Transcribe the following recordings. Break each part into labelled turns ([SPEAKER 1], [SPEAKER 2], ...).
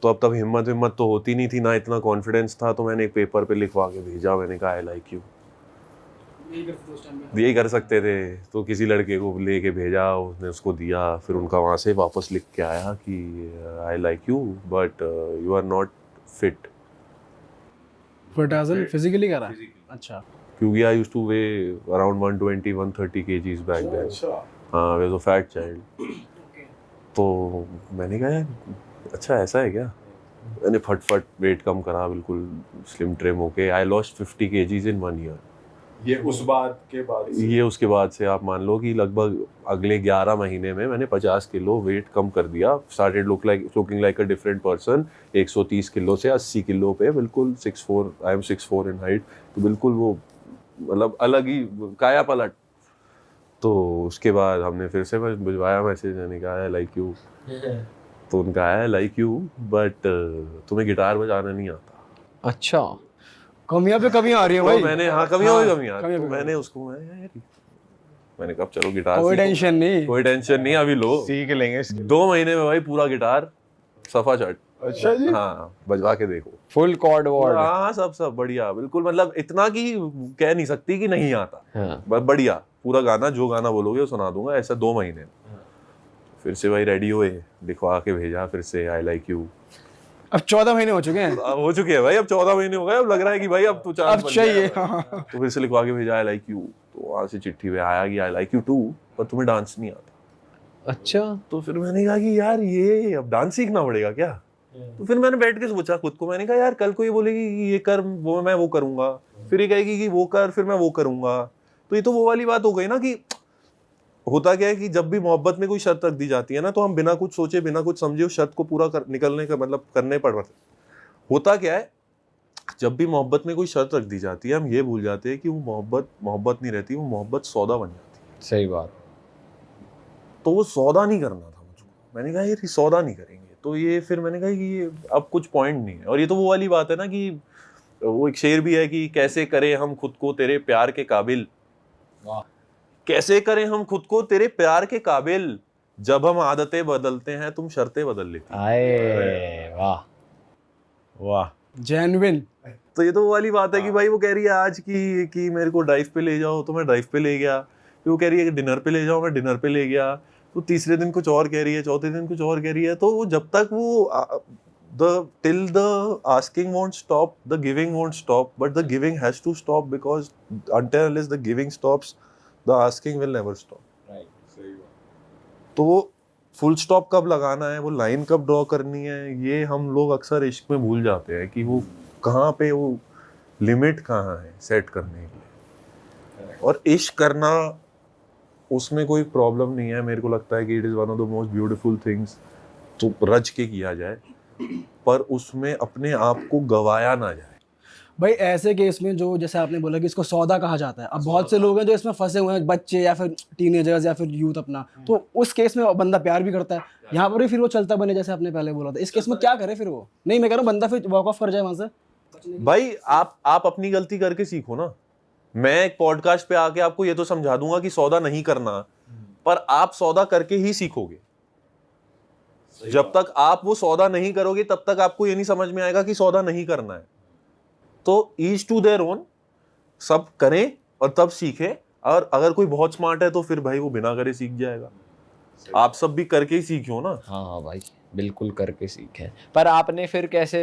[SPEAKER 1] तो अब तब हिम्मत तो होती नहीं थी, ना इतना कॉन्फिडेंस था, तो मैंने एक पेपर पे लिखवा के भेजा, मैंने कहा आई लाइक यू। यही कर सकते थे, तो किसी लड़के को लेके भेजा, उसने उसको दिया, फिर उनका वहाँ से वापस लिख के आया कि I like you but you are not fit.
[SPEAKER 2] Fit as in physically करा? अच्छा।
[SPEAKER 1] क्योंकि I used to weigh around 120-130 kgs back then. हाँ, I was a fat child. तो मैंने कहा यार अच्छा ऐसा है क्या, मैंने फटफट वेट कम करा, बिल्कुल स्लिम ट्रिम होके I lost 50 kgs in 1 year।
[SPEAKER 3] ये उस बात के बाद से?
[SPEAKER 1] ये उसके बाद से आप मान लो कि लगभग अगले 11 महीने में मैंने 50 किलो वेट कम कर दिया। Started looking like a different person. 130 kilo से 80 किलो पे, बिल्कुल 6'4", आई एम 6'4" इन हाइट, तो बिल्कुल वो मतलब अलग ही काया पलट। तो उसके बाद हमने फिर से भिजवाया मैसेज, मैंने कहा है लाइक यू, तो उनका है लाइक यू बट तुम्हें गिटार बजाना नहीं आता।
[SPEAKER 4] अच्छा,
[SPEAKER 2] कमियां पे कमियां आ रही है भाई।
[SPEAKER 1] तो मैंने कमियां तो मैंने उसको मैंने कहा चलो गिटार
[SPEAKER 2] कोई टेंशन नहीं
[SPEAKER 1] अभी लो,
[SPEAKER 3] सीख लेंगे।
[SPEAKER 1] 2 महीने में भाई पूरा गिटार सफा चट।
[SPEAKER 3] अच्छा जी।
[SPEAKER 1] हाँ, बजवा के देखो,
[SPEAKER 4] फुल कॉर्ड वॉर्ड।
[SPEAKER 1] हाँ सब बढ़िया, बिल्कुल मतलब इतना कि कह नहीं सकती कि नहीं आता।
[SPEAKER 4] हाँ।
[SPEAKER 1] बढ़िया पूरा गाना, जो गाना बोलोगे वो सुना दूंगा, ऐसा 2 महीने। फिर से भाई रेडी हुए, लिखवा के भेजा फिर से आई लाइक यू।
[SPEAKER 2] अब 14 महीने हो चुके हैं।
[SPEAKER 1] हो चुके हैं भाई, अब 14 महीने हो गए, अब लग रहा है कि भाई अब तो चांस
[SPEAKER 2] अब चाहिए।
[SPEAKER 1] तो फिर से लिखवा के भेजा आई लाइक यू, तो वहां से चिट्ठी में आया कि आई लाइक यू टू, पर तुम्हें डांस नहीं आता।
[SPEAKER 4] अच्छा।
[SPEAKER 1] तो फिर मैंने कहा कि यार ये अब डांस सीखना पड़ेगा क्या। तो फिर मैंने बैठ के सोचा खुद को, मैंने कहा यार कल को ये बोलेगी कि ये कर, वो मैं वो करूंगा, फिर ये कहेगी कि वो कर, फिर मैं वो करूंगा। तो ये तो वो वाली बात हो गई ना कि होता क्या है कि जब भी मोहब्बत में कोई शर्त रख दी जाती है ना, तो हम बिना कुछ सोचे बिना कुछ समझे उस शर्त को पूरा निकलने का मतलब करने पड़ रहा है। होता क्या है, जब भी मोहब्बत में कोई शर्त रख दी जाती है, हम ये भूल जाते हैं कि वो मोहब्बत नहीं रहती, वो मोहब्बत सौदा बन जाती है।
[SPEAKER 4] सही बात।
[SPEAKER 1] तो वो सौदा नहीं करना था मुझको। मैंने कहा ये सौदा नहीं करेंगे, तो ये फिर मैंने कहा कि ये अब कुछ पॉइंट नहीं है। और ये तो वो वाली बात है ना कि वो एक शेर भी है कि कैसे करें हम खुद को तेरे प्यार के काबिल, कैसे करें हम खुद को तेरे प्यार के काबिल, जब हम आदतें बदलते हैं तुम शर्तें बदल लेती।
[SPEAKER 4] आए वाह
[SPEAKER 3] वाह,
[SPEAKER 2] जेन्युइन।
[SPEAKER 1] तो ये तो वो वाली बात है कि भाई वो कह रही है आज कि मेरे को ड्राइव पे ले जाओ, तो मैं ड्राइव पे ले गया। फिर वो कह रही है कि डिनर पे ले जाओ, मैं डिनर पे ले गया। तो तीसरे दिन कुछ और कह रही है, चौथे दिन कुछ और कह रही है। तो वो जब तक वो till the asking won't stop, the giving won't stop, but the giving has to stop, because until unless the giving stops, the asking will never stop. तो वो फुल स्टॉप कब लगाना है, वो लाइन कब ड्रॉ करनी है, ये हम लोग अक्सर इश्क में भूल जाते हैं कि वो कहाँ पे वो लिमिट कहाँ है सेट करने के लिए। और इश्क करना उसमें कोई प्रॉब्लम नहीं है, मेरे को लगता है कि it is one of the most beautiful things. तो रज के किया जाए, पर उसमें अपने आप को गवाया ना जाए।
[SPEAKER 2] भाई ऐसे केस में जो जैसे आपने बोला कि इसको सौदा कहा जाता है, अब बहुत से लोग हैं जो इसमें फंसे हुए हैं, बच्चे या फिर टीनेजर्स या फिर यूथ अपना, तो उस केस में बंदा प्यार भी करता है, यहाँ पर भी फिर वो चलता बने जैसे आपने पहले बोला था। इस केस में क्या करे फिर वो? नहीं, मैं कह रहा हूँ बंदा फिर वॉक ऑफ कर जाए वहां से।
[SPEAKER 1] भाई आप अपनी गलती करके सीखो ना। मैं एक पॉडकास्ट पे आके आपको ये तो समझा दूंगा कि सौदा नहीं करना, पर आप सौदा करके ही सीखोगे। जब तक आप वो सौदा नहीं करोगे तब तक आपको ये नहीं समझ में आएगा कि सौदा नहीं करना है। तो ईच टू देयर ओन, सब करें और तब सीखें। और अगर कोई बहुत स्मार्ट है तो फिर भाई वो बिना करे सीख जाएगा। आप सब भी करके ही सीखो ना।
[SPEAKER 4] हाँ भाई, बिल्कुल करके सीखे। पर आपने फिर कैसे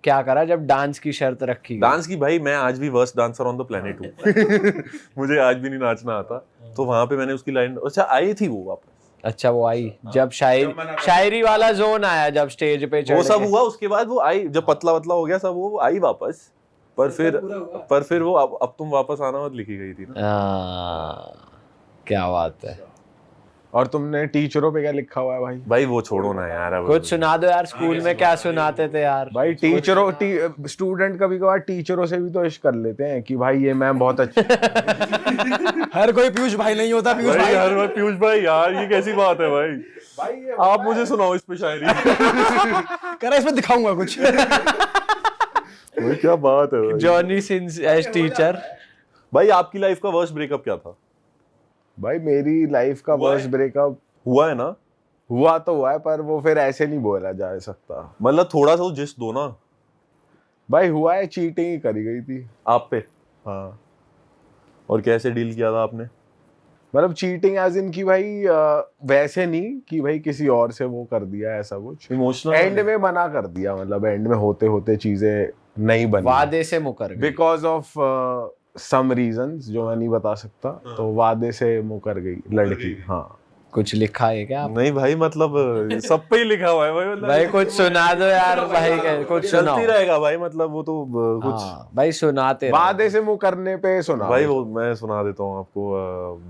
[SPEAKER 4] क्या करा जब डांस की शर्त रखी?
[SPEAKER 1] डांस की भाई, मैं आज भी worst dancer on the planet हूँ। मुझे आज भी नहीं नाचना आता। तो वहां पे मैंने उसकी लाइन, अच्छा आई थी वो वापस।
[SPEAKER 4] अच्छा, वो आई जब शायरी वाला जोन आया, जब स्टेज पे चढ़े,
[SPEAKER 1] वो सब हुआ। उसके बाद वो आई, जब पतला पतला हो गया सब, वो आई वापस। पर फिर वो अब तुम वापस आना मत लिखी गई थी ना।
[SPEAKER 4] क्या बात है।
[SPEAKER 3] और तुमने टीचरों पे क्या लिखा हुआ है भाई?
[SPEAKER 1] भाई वो छोड़ो ना यार, अब
[SPEAKER 4] कुछ सुना दो यार, स्कूल में क्या सुनाते थे यार?
[SPEAKER 3] भाई स्टूडेंट कभी कभार टीचरों से भी तो इश्क कर लेते हैं कि भाई ये मैम बहुत अच्छी।
[SPEAKER 2] हर कोई पीयूष भाई नहीं होता। पीयूष भाई
[SPEAKER 1] यार, मैं पीयूष भाई यार, ये कैसी बात है भाई? आप मुझे सुनाओ इस पे शायरी।
[SPEAKER 2] कह रहा इसमें दिखाऊंगा कुछ।
[SPEAKER 1] भाई क्या बात है भाई।
[SPEAKER 4] Johnny Sins as teacher.
[SPEAKER 1] भाई आपकी लाइफ का वर्स्ट ब्रेकअप क्या था?
[SPEAKER 3] भाई मेरी लाइफ का वर्स्ट ब्रेकअप
[SPEAKER 1] हुआ है ना?
[SPEAKER 3] हुआ तो हुआ है, पर वो फिर ऐसे नहीं बोला जा सकता।
[SPEAKER 1] मतलब थोड़ा सा जिस दो ना
[SPEAKER 3] भाई हुआ है, चीटिंग ही करी गई थी
[SPEAKER 1] आप पे। हाँ, और कैसे डील किया था आपने?
[SPEAKER 3] मतलब चीटिंग एज इन की भाई वैसे नहीं कि भाई किसी और से वो कर दिया ऐसा कुछ,
[SPEAKER 1] इमोशनल
[SPEAKER 3] एंड में मना कर दिया, मतलब एंड में होते होते चीजें नहीं बनी
[SPEAKER 4] वादे से मुकर गए।
[SPEAKER 3] बिकॉज ऑफ सम रीजंस जो मैं नहीं बता सकता, तो वादे से मुकर गई लड़की। हाँ
[SPEAKER 4] कुछ लिखा है क्या आप?
[SPEAKER 1] नहीं भाई, मतलब सब पे ही लिखा हुआ है भाई, मतलब
[SPEAKER 4] भाई कुछ सुना दो यार भाई, कुछ सुनाओ।
[SPEAKER 1] चलती रहेगा भाई, मतलब वो तो कुछ
[SPEAKER 4] हाँ भाई सुनाते रहो।
[SPEAKER 3] वादे से मुकरने पे सुना
[SPEAKER 1] भाई वो मैं सुना देता हूँ आपको।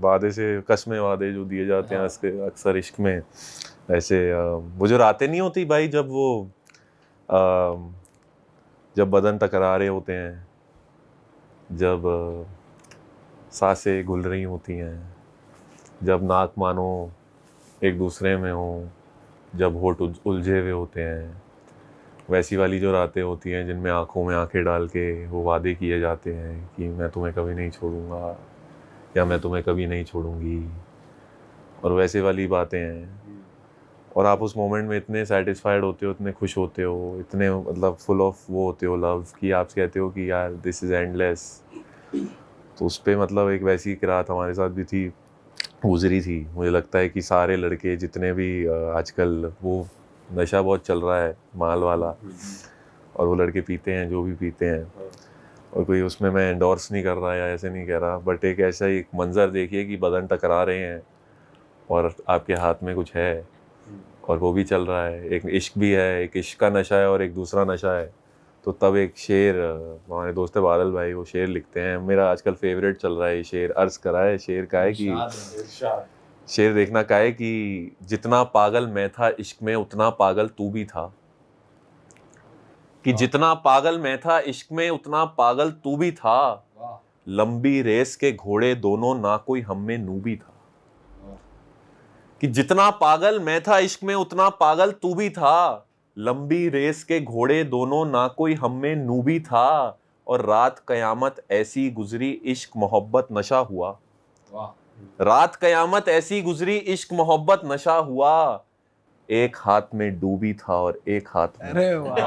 [SPEAKER 1] वादे से कसमें वादे जो दिए जाते हैं अक्सर इश्क में, ऐसे वो जो रातें नहीं होती भाई, जब वो जब बदन टकरा रहे होते हैं, जब सांसें घुल रही होती हैं, जब नाक मानो एक दूसरे में हो, जब होठ उलझे हुए होते हैं, वैसी वाली जो रातें होती हैं जिनमें आंखों में आंखें डाल के वो वादे किए जाते हैं कि मैं तुम्हें कभी नहीं छोड़ूंगा या मैं तुम्हें कभी नहीं छोड़ूंगी, और वैसे वाली बातें हैं। और आप उस मोमेंट में इतने सेटिस्फाइड होते हो, इतने खुश होते हो, इतने मतलब फुल ऑफ वो होते हो लव कि आप कहते हो कि यार दिस इज़ एंडलेस। तो उस पर मतलब एक वैसी किरात हमारे साथ भी थी, गुजरी थी। मुझे लगता है कि सारे लड़के जितने भी आजकल वो नशा बहुत चल रहा है माल वाला, और वो लड़के पीते हैं जो भी पीते हैं, और कोई उसमें मैं एंडोर्स नहीं कर रहा या ऐसे नहीं कह रहा, बट एक ऐसा एक मंज़र देखिए कि बदन टकरा रहे हैं और आपके हाथ में कुछ है और वो भी चल रहा है, एक इश्क भी है, एक इश्क का नशा है और एक दूसरा नशा है। तो तब एक शेर, हमारे दोस्त है बादल भाई, वो शेर लिखते हैं, मेरा आजकल फेवरेट चल रहा है ये शेर। अर्ज करा है शेर का है कि शेर देखना का है कि जितना पागल मैं था इश्क में उतना पागल तू भी था, कि जितना पागल मैं था इश्क में उतना पागल तू भी था, लंबी रेस के घोड़े दोनों ना कोई हम में नू भी था। कि जितना पागल मैं था इश्क में उतना पागल तू भी था, लंबी रेस के घोड़े दोनों ना कोई हम में नू भी था, और रात कयामत ऐसी गुजरी इश्क मोहब्बत नशा हुआ। रात कयामत ऐसी गुजरी इश्क मोहब्बत नशा हुआ, एक हाथ में डूबी था और एक हाथ में।
[SPEAKER 2] अरे वाह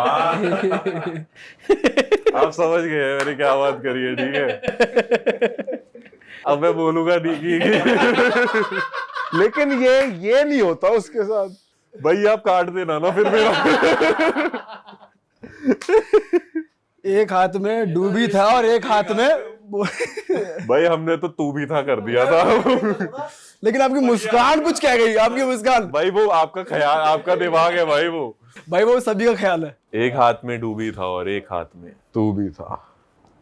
[SPEAKER 1] आप समझ गए मैंने क्या बात करी है, ठीक है। अब मैं बोलूंगा नहीं कि
[SPEAKER 3] लेकिन ये नहीं होता उसके साथ।
[SPEAKER 1] भाई आप काट देना ना फिर मेरा।
[SPEAKER 2] एक हाथ में डूबी था और एक हाथ में
[SPEAKER 1] भाई हमने तो तू भी था कर दिया था।
[SPEAKER 2] लेकिन आपकी मुस्कान कुछ कह गई, आपकी मुस्कान।
[SPEAKER 1] भाई वो आपका ख्याल, आपका दिमाग है भाई वो
[SPEAKER 2] सभी का ख्याल है।
[SPEAKER 1] एक हाथ में डूबी था और एक हाथ में
[SPEAKER 3] तू भी था।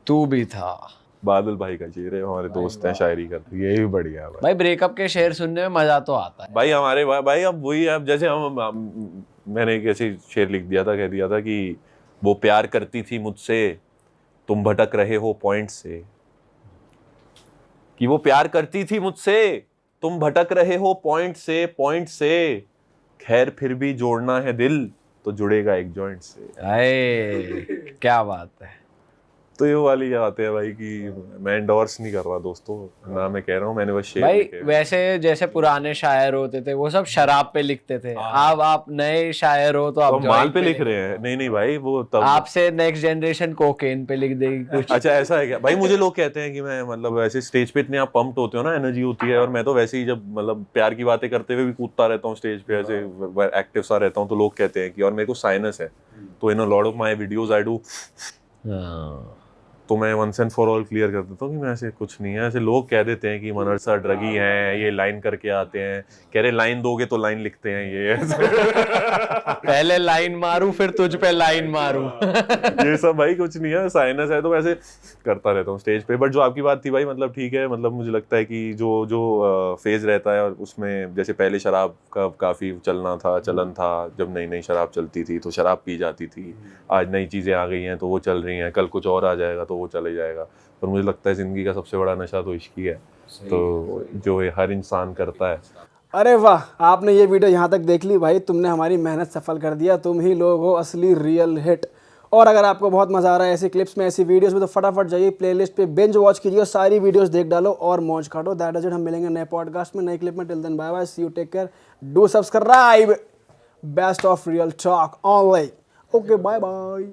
[SPEAKER 4] तू भी था।
[SPEAKER 1] बादल भाई का शेर है, हमारे दोस्त हैं, शायरी करते हैं।
[SPEAKER 3] ये भी बढ़िया है भाई।
[SPEAKER 4] भाई ब्रेकअप के शेर सुनने में मजा तो आता है
[SPEAKER 1] भाई हमारे भाई अब वही, अब जैसे मैंने एक ऐसे शेर लिख दिया था, कह दिया था कि वो प्यार करती थी मुझसे तुम भटक रहे हो पॉइंट से, कि वो प्यार करती थी मुझसे तुम भटक रहे हो पॉइंट से, खैर फिर भी जोड़ना है दिल तो जुड़ेगा एक जॉइंट से।
[SPEAKER 4] अरे क्या बात है।
[SPEAKER 1] तो ये वाली बात है भाई कि मैं एंडोर्स नहीं कर रहा दोस्तों, ना मैं कह रहा हूँ, मैंने बस शेर
[SPEAKER 4] भाई
[SPEAKER 1] लिखे।
[SPEAKER 4] वैसे जैसे पुराने शायर होते थे वो सब शराब पे लिखते थे, अब आप नए शायर हो तो
[SPEAKER 1] तो
[SPEAKER 4] आप
[SPEAKER 1] हम माल
[SPEAKER 4] joint
[SPEAKER 1] पे लिख रहे हैं। नहीं भाई वो तब
[SPEAKER 4] आपसे नेक्स्ट जनरेशन कोकेन पे लिख देगी कुछ।
[SPEAKER 1] अच्छा ऐसा है क्या भाई? मुझे लोग कहते हैं कि मैं मतलब ऐसे स्टेज पे इतने आप पंप्ड होते हो ना, एनर्जी होती है, और मैं तो वैसे ही जब मतलब प्यार की बातें करते हुए भी कूदता रहता हूँ स्टेज पे, ऐसे एक्टिव सा रहता हूँ, तो लोग कहते हैं कि, और मेरे को साइनस है, तो in a lot of my videos I do, तो मैं once and for all clear कर देता हूँ कि मैं ऐसे कुछ नहीं है। ऐसे लोग कह देते हैं कि मनर सर ड्रगी हैं, ये लाइन करके आते हैं, कह रहे लाइन दोगे तो लाइन लिखते हैं ये।
[SPEAKER 4] पहले लाइन मारूं फिर तुझ पे लाइन मारूं।
[SPEAKER 1] ये सब भाई कुछ नहीं है, साइनस है, तो वैसे करता रहता हूँ स्टेज पे। बट जो आपकी बात थी भाई, मतलब ठीक है, मतलब मुझे लगता है कि जो फेज रहता है, और उसमें जैसे पहले शराब का काफ़ी चलन था, जब नई नई शराब चलती थी तो शराब पी जाती थी, आज नई चीज़ें आ गई हैं तो वो चल रही हैं, कल कुछ और आ जाएगा तो वो चले जाएगा। पर मुझे लगता है ज़िंदगी का सबसे बड़ा नशा तो इश्क ही है, तो जो ये हर इंसान करता है।
[SPEAKER 2] अरे वाह, आपने ये वीडियो यहाँ तक देख ली भाई, तुमने हमारी मेहनत सफल कर दिया। तुम ही लोग हो असली रियल हिट। और अगर आपको बहुत मजा आ रहा है ऐसी क्लिप्स में, ऐसी वीडियोस में, तो फटाफट जाइए प्लेलिस्ट पे बिंज वॉच कीजिए और सारी वीडियोस देख डालो और मौज काटो। That is it. हम मिलेंगे नए पॉडकास्ट में, नई क्लिप में। Till then bye bye, see you, take care, do subscribe. Best of real talk online. Okay, bye bye.